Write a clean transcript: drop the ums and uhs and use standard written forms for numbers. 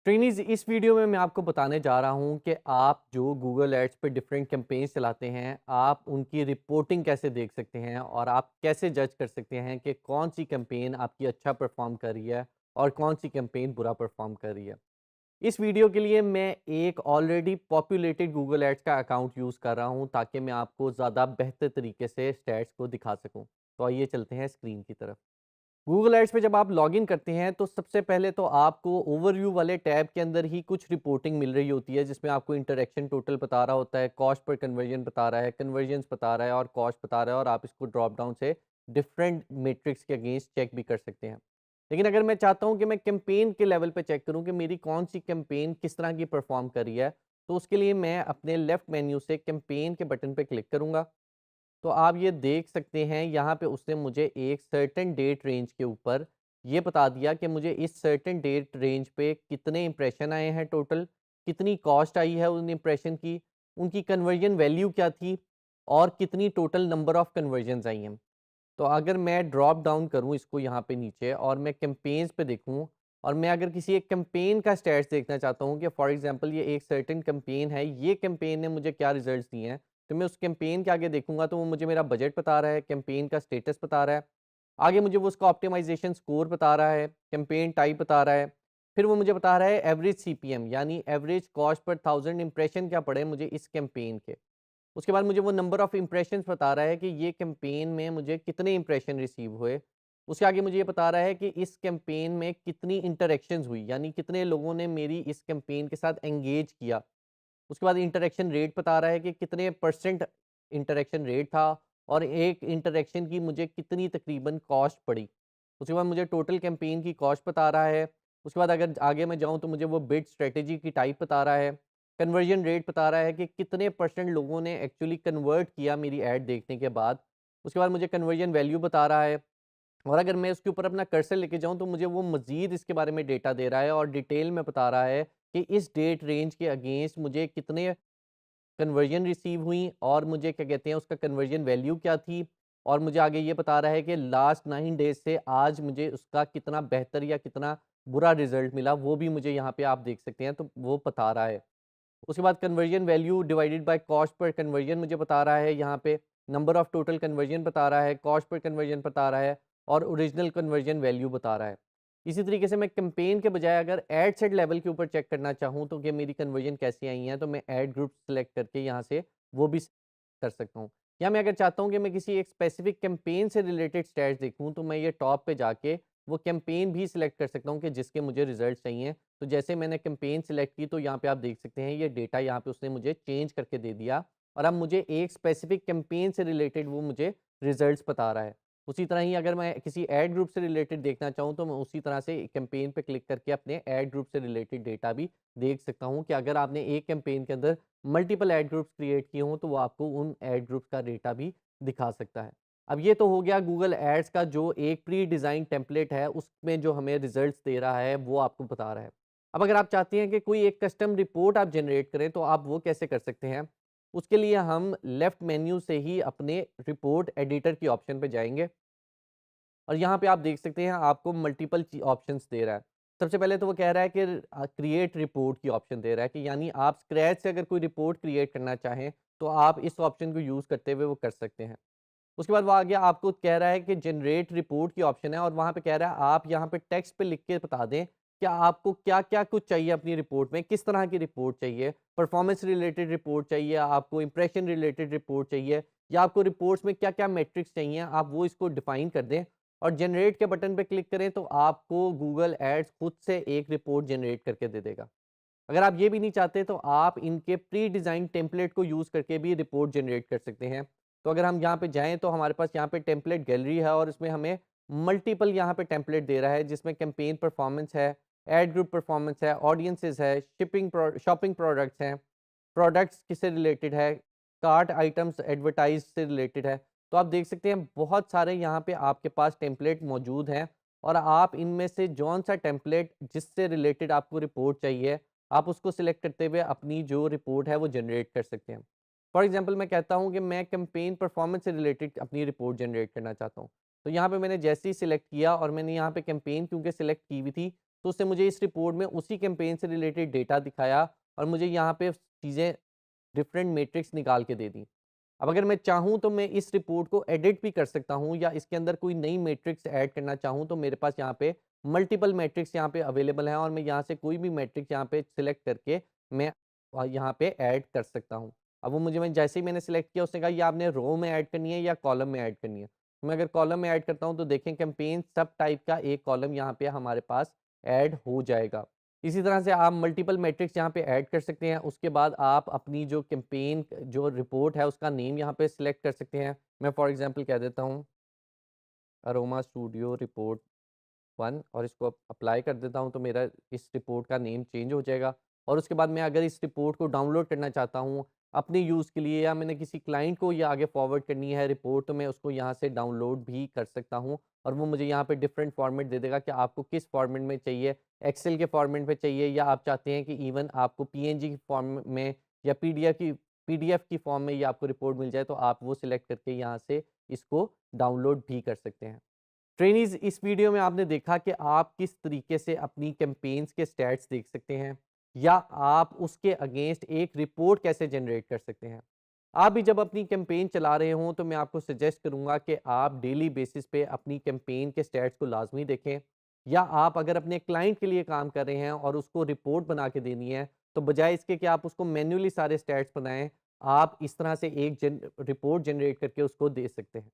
Trainees इस video में मैं आपको बताने जा रहा हूँ कि आप जो गूगल एड्स पे डिफरेंट कैंपेन्स चलाते हैं, आप उनकी रिपोर्टिंग कैसे देख सकते हैं और आप कैसे जज कर सकते हैं कि कौन-सी कैंपेन आपकी अच्छा परफ़ॉर्म कर रही है और कौन-सी कैंपेन बुरा परफ़ॉर्म कर रही है। इस वीडियो के लिए मैं एक ऑलरेडी पॉपुलेटेड गूगल एड्स का अकाउंट यूज़ कर रहा हूँ ताकि मैं आपको ज़्यादा बेहतर तरीके से स्टैट्स को दिखा सकूँ। तो आइए चलते हैं स्क्रीन की तरफ। गूगल एड्स पे जब आप लॉगिन करते हैं तो सबसे पहले तो आपको ओवरव्यू वाले टैब के अंदर ही कुछ रिपोर्टिंग मिल रही होती है जिसमें आपको इंटरेक्शन टोटल बता रहा होता है, कॉस्ट पर कन्वर्जन बता रहा है, कन्वर्जन्स बता रहा है और कॉस्ट बता रहा है और आप इसको ड्रॉप डाउन से डिफरेंट मैट्रिक्स के अगेंस्ट चेक भी कर सकते हैं। लेकिन अगर मैं चाहता हूँ कि मैं कैंपेन के लेवल पे चेक करूँ कि मेरी कौन सी कैंपेन किस तरह की परफॉर्म कर रही है, तो उसके लिए मैं अपने लेफ्ट मेन्यू से कैंपेन के बटन पे क्लिक करूँगा। तो आप ये देख सकते हैं यहाँ पे उसने मुझे एक सर्टेन डेट रेंज के ऊपर ये बता दिया कि मुझे इस सर्टेन डेट रेंज पे कितने इंप्रेशन आए हैं टोटल, कितनी कॉस्ट आई है उन इंप्रेशन की, उनकी कन्वर्जन वैल्यू क्या थी और कितनी टोटल नंबर ऑफ कन्वर्जन्स आई हैं। तो अगर मैं ड्रॉप डाउन करूँ इसको यहाँ पे नीचे और मैं कैंपेन्स पे देखूँ और मैं अगर किसी एक कैंपेन का स्टेट्स देखना चाहता हूँ कि फॉर एग्जांपल ये एक सर्टेन कैंपेन है, ये कैंपेन ने मुझे क्या रिजल्ट्स दिए हैं, तो मैं उस कैंपेन के आगे देखूँगा तो वो मुझे मेरा बजट बता रहा है, कैंपेन का स्टेटस बता रहा है। आगे मुझे वो उसका ऑप्टिमाइज़ेशन स्कोर बता रहा है, कैंपेन टाइप बता रहा है। फिर वो मुझे बता रहा है एवरेज सीपीएम यानी एवरेज कॉस्ट पर 1000 इंप्रेशन क्या पड़े मुझे इस कैंपेन के। उसके बाद मुझे वो नंबर ऑफ इम्प्रेशंस बता रहा है कि ये कैंपेन में मुझे कितने इम्प्रेशन रिसीव हुए। उसके आगे मुझे ये बता रहा है कि इस कैंपेन में कितनी इंटरैक्शंस हुई, यानी कितने लोगों ने मेरी इस कैंपेन के साथ एंगेज किया। उसके बाद इंटरैक्शन रेट बता रहा है कि कितने परसेंट इंटरैक्शन रेट था और एक इंटरैक्शन की मुझे कितनी तकरीबन कॉस्ट पड़ी। उसके बाद मुझे टोटल कैंपेन की कॉस्ट बता रहा है। उसके बाद अगर आगे मैं जाऊँ तो मुझे वो बिड स्ट्रैटेजी की टाइप बता रहा है। कन्वर्जन रेट बता रहा है कि कितने परसेंट लोगों ने एक्चुअली कन्वर्ट किया मेरी ऐड देखने के बाद। उसके बाद मुझे कन्वर्जन वैल्यू बता रहा है और अगर मैं उसके ऊपर अपना कर्सर लेके जाऊँ तो मुझे वो मज़ीद इसके बारे में डेटा दे रहा है और डिटेल में बता रहा है कि इस डेट रेंज के अगेंस्ट मुझे कितने कन्वर्जन रिसीव हुई और मुझे क्या कहते हैं उसका कन्वर्जन वैल्यू क्या थी और मुझे आगे ये बता रहा है कि लास्ट 9 डेज़ से आज मुझे उसका कितना बेहतर या कितना बुरा रिज़ल्ट मिला, वो भी मुझे यहाँ पे आप देख सकते हैं, तो वो बता रहा है। उसके बाद conversion value divided by cost per conversion मुझे बता रहा है यहाँ पे, नंबर ऑफ टोटल कन्वर्जन बता रहा है, कॉस्ट पर कन्वर्जन बता रहा है और ओरिजिनल कन्वर्जन वैल्यू बता रहा है। इसी तरीके से मैं कैंपेन के बजाय अगर एड सेट लेवल के ऊपर चेक करना चाहूँ तो कि मेरी कन्वर्जन कैसी आई हैं, तो मैं एड ग्रुप सेलेक्ट करके यहाँ से वो भी कर सकता हूँ। या मैं अगर चाहता हूँ कि मैं किसी एक स्पेसिफिक कैंपेन से रिलेटेड स्टैट्स देखूँ तो मैं ये टॉप पे जाके वो कैंपेन भी सिलेक्ट कर सकता हूँ कि जिसके मुझे रिजल्ट चाहिए। तो जैसे मैंने कैंपेन सिलेक्ट की तो यहाँ पे आप देख सकते हैं ये डेटा यहाँ पे उसने मुझे चेंज करके दे दिया और अब मुझे एक स्पेसिफिक कैंपेन से रिलेटेड वो मुझे रिजल्ट्स बता रहा है। उसी तरह ही अगर मैं किसी एड ग्रुप से रिलेटेड देखना चाहूँ तो मैं उसी तरह से कैंपेन पे क्लिक करके अपने एड ग्रुप से रिलेटेड डेटा भी देख सकता हूँ कि अगर आपने एक कैंपेन के अंदर मल्टीपल एड ग्रुप्स क्रिएट किए हों तो वो आपको उन एड ग्रुप्स का डेटा भी दिखा सकता है। अब ये तो हो गया गूगल एड्स का जो एक प्री डिज़ाइन टेम्पलेट है, उसमें जो हमें रिजल्ट्स दे रहा है, वो आपको बता रहा है। अब अगर आप चाहते हैं कि कोई एक कस्टम रिपोर्ट आप जनरेट करें, तो आप वो कैसे कर सकते हैं? उसके लिए हम लेफ्ट मेन्यू से ही अपने रिपोर्ट एडिटर की ऑप्शन पे जाएँगे और यहाँ पे आप देख सकते हैं आपको मल्टीपल ऑप्शंस दे रहा है। सबसे पहले तो वो कह रहा है कि क्रिएट रिपोर्ट की ऑप्शन दे रहा है कि यानी आप स्क्रैच से अगर कोई रिपोर्ट क्रिएट करना चाहें, तो आप इस ऑप्शन को यूज़ करते हुए वो कर सकते हैं। उसके बाद वो आगे आपको कह रहा है कि जनरेट रिपोर्ट की ऑप्शन है और वहाँ पे कह रहा है आप यहाँ पे टेक्स्ट पे लिख के बता दें कि आपको क्या-क्या कुछ चाहिए अपनी रिपोर्ट में, किस तरह की रिपोर्ट चाहिए, परफॉर्मेंस रिलेटेड रिपोर्ट चाहिए, आपको इंप्रेशन रिलेटेड रिपोर्ट चाहिए या आपको रिपोर्ट्स में क्या-क्या मैट्रिक्स चाहिए, आप वो इसको डिफाइन कर दें और जनरेट के बटन पे क्लिक करें तो आपको गूगल एड्स खुद से एक रिपोर्ट जनरेट करके दे देगा। अगर आप ये भी नहीं चाहते तो आप इनके प्री डिज़ाइन टेम्पलेट को यूज़ करके भी रिपोर्ट जनरेट कर सकते हैं। तो अगर हम यहाँ पे जाएँ तो हमारे पास यहाँ पे टेम्पलेट गैलरी है और इसमें हमें मल्टीपल यहाँ पे टेम्पलेट दे रहा है जिसमें कैंपेन परफॉर्मेंस है, एड ग्रुप परफॉर्मेंस है, ऑडियंसेस है, शॉपिंग प्रोडक्ट्स हैं, प्रोडक्ट्स किससे रिलेटेड है, कार्ट आइटम्स एडवर्टाइज़ से रिलेटेड है। तो आप देख सकते हैं बहुत सारे यहाँ पे आपके पास टेम्पलेट मौजूद हैं और आप इनमें से जौन-सा टेम्पलेट जिससे रिलेटेड आपको रिपोर्ट चाहिए, आप उसको सिलेक्ट करते हुए अपनी जो रिपोर्ट है वो जनरेट कर सकते हैं। फॉर एग्ज़ाम्पल मैं कहता हूँ कि मैं कैंपेन परफॉर्मेंस से रिलेटेड अपनी रिपोर्ट जनरेट करना चाहता हूँ। तो यहाँ पे मैंने जैसे ही सिलेक्ट किया और मैंने यहाँ पे कैंपेन क्योंकि सिलेक्ट की हुई थी, तो उसने मुझे इस रिपोर्ट में उसी कैंपेन से रिलेटेड डेटा दिखाया और मुझे यहाँ पे चीज़ें डिफरेंट मैट्रिक्स निकाल के दे दी। अब अगर मैं चाहूँ तो मैं इस रिपोर्ट को एडिट भी कर सकता हूँ या इसके अंदर कोई नई मैट्रिक्स ऐड करना चाहूँ तो मेरे पास यहाँ पे मल्टीपल मैट्रिक्स यहाँ पे अवेलेबल हैं और मैं यहाँ से कोई भी मैट्रिक्स यहाँ पे सिलेक्ट करके मैं यहाँ पे ऐड कर सकता हूँ। अब वो मुझे मैं जैसे ही मैंने सिलेक्ट किया उसने कहा ये आपने रो में ऐड करनी है या कॉलम में ऐड करनी है। तो मैं अगर कॉलम में ऐड करता हूँ तो देखें कैंपेन सब टाइप का एक कॉलम यहाँ पे हमारे पास ऐड हो जाएगा। इसी तरह से आप मल्टीपल मैट्रिक्स यहाँ पे ऐड कर सकते हैं। उसके बाद आप अपनी जो कैंपेन जो रिपोर्ट है उसका नेम यहाँ पे सिलेक्ट कर सकते हैं। मैं फॉर एग्ज़ाम्पल कह देता हूँ अरोमा स्टूडियो रिपोर्ट 1 और इसको अप्लाई कर देता हूँ तो मेरा इस रिपोर्ट का नेम चेंज हो जाएगा। और उसके बाद मैं अगर इस रिपोर्ट को डाउनलोड करना चाहता हूँ अपने यूज़ के लिए या मैंने किसी क्लाइंट को ये आगे फॉरवर्ड करनी है रिपोर्ट तो मैं उसको यहाँ से डाउनलोड भी कर सकता हूँ और वो मुझे यहाँ पे डिफरेंट फॉर्मेट दे देगा कि आपको किस फॉर्मेट में चाहिए, एक्सेल के फॉर्मेट में चाहिए या आप चाहते हैं कि इवन आपको पीएनजी की फॉर्म में या पीडीएफ की फॉर्म में ये आपको रिपोर्ट मिल जाए तो आप वो सिलेक्ट करके यहाँ से इसको डाउनलोड भी कर सकते हैं। ट्रेनीज़ इस वीडियो में आपने देखा कि आप किस तरीके से अपनी कैंपेन्स के स्टैट्स देख सकते हैं या आप उसके अगेंस्ट एक रिपोर्ट कैसे जनरेट कर सकते हैं। आप भी जब अपनी कैंपेन चला रहे हों तो मैं आपको सजेस्ट करूंगा कि आप डेली बेसिस पे अपनी कैंपेन के स्टैट्स को लाजमी देखें या आप अगर अपने क्लाइंट के लिए काम कर रहे हैं और उसको रिपोर्ट बना के देनी है तो बजाय इसके कि आप उसको मैन्युअली सारे स्टैट्स बनाएं, आप इस तरह से एक रिपोर्ट जनरेट करके उसको दे सकते हैं।